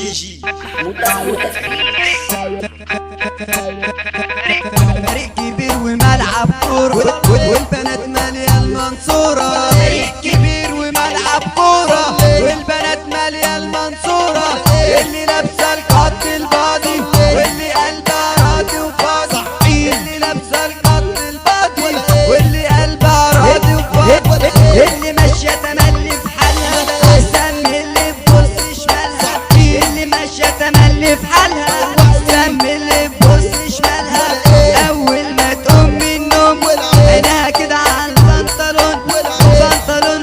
جي فريق كبير وملعب كورة والبنات مالية المنصورة. فريق كبير وملعب كورة والبنات مالية المنصورة. اللي لابسة القط البادي واللي قلبها راضي وفاضي. اللي لابسة القط البادي واللي قلبها راضي وفاضي. اللي ماشية تملي في حالها احسن من اللي تبص شمالها. اللي ماشية تملي في حالها احسن من اللي تبص شمالها. اول ما تقوم من النوم عينها كده على البنطلون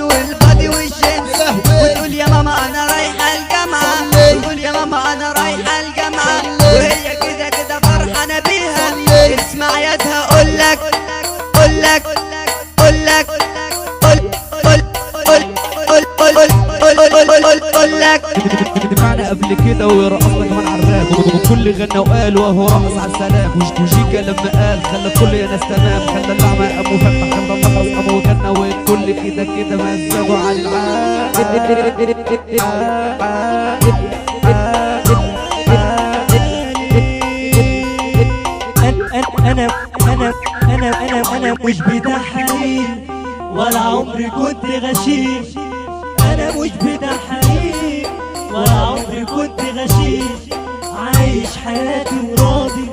والبادي والجينز وتقول يا ماما انا رايحة الجامعة. تقول يا ماما انا رايحة الجامعة وهي كده كده فرحانة بيها. اسمع يادها قولك دفعنا قبل كده ورقصنا كمان عالراب وكل غنى وقال وهو رقص على السلام. وجيكا لما قال خلى الكل يا ناس تمام. خلى اللعمة قام وفتح خلى النقص قام وغنى والكل كده كده مزجوا على أنا مش بتاع حريم ولا عمري كنت غشيم. أنا مش بتاع حريم ولا عمري كنت غشيم. عايش حياتي وراضي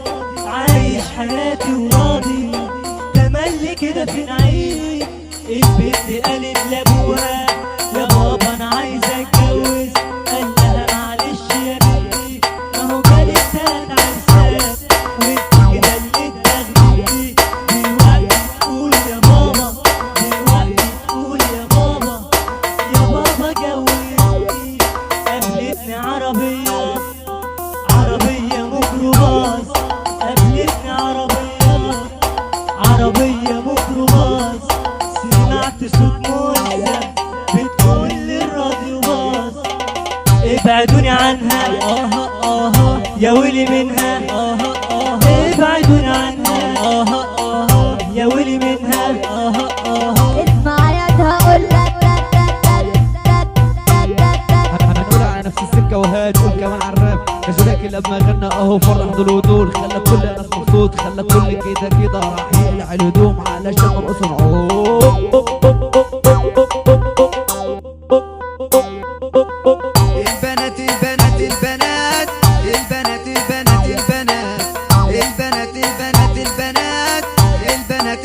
عايش حياتي وراضي. تملي كده في نعيم. البنت قالت لابوها يا بابا أنا عايزة أتجوز. قال لها معلش يا بنتي أهو جالي 3 عرسان وأنت كده اللي اتدغدغتي. دلوقتي تقول يا بابا دلوقتي تقول يا بابا يا بابا جوزني. قابلتني عربية ميكروباص. قابلتني عربية ميكروباص. سمعت صوت موزة بتقول للراديو باص. ابعدوني عنها يا ويلي منها. ابعدوني عنها يا ويلي منها. اسمع يادها قولك هنقول على نفس السكة وهتقول كمان عالراب. كذلك لما غنى اهو فرح دول ودول. خلى كل الناس مبسوط خلى كل كده راح يقلع الهدوم علشان نرقصوا نعوم. البنات البنات البنات البنات البنات البنات البنات البنات البنات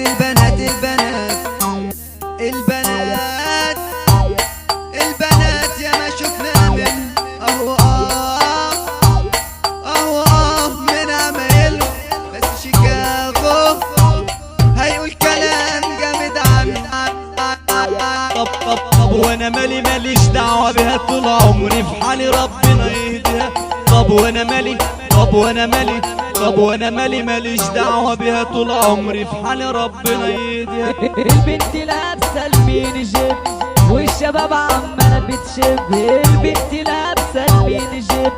البنات البنات البنات البنات يا ما شفنا من اهو من عمايله. بس شيكاغو هيقول كلام جامد عن طب وانا ماليش دعوة بها طول عمري في حالي ربنا يهديها. طب وانا ماليش دعوة بها طول عمري في حالي ربنا يهديها. البنت لابسة الميني جيب والشباب عمالة بتشب. البنت لابسة الميني جيب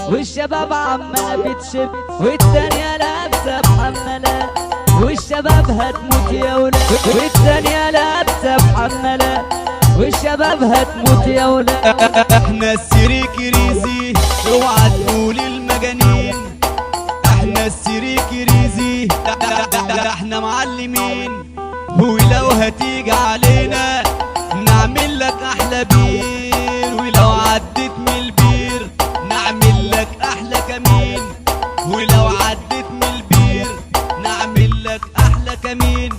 والشباب عمالة بتشب. والتانية لابسة بحمالات والشباب هتموت يا ولاد. والتانية لابسة بحمالات والشباب هتموت يا ولاد. احنا السيريكريزي اوعى تقول المجانين. احنا السيريكريزي ده احنا معلمين. ولو هتيجي علينا نعمل لك احلى بير. ولو عديت من البير نعمل لك احلى كمين. ولو عديت من البير نعمل لك احلى كمين.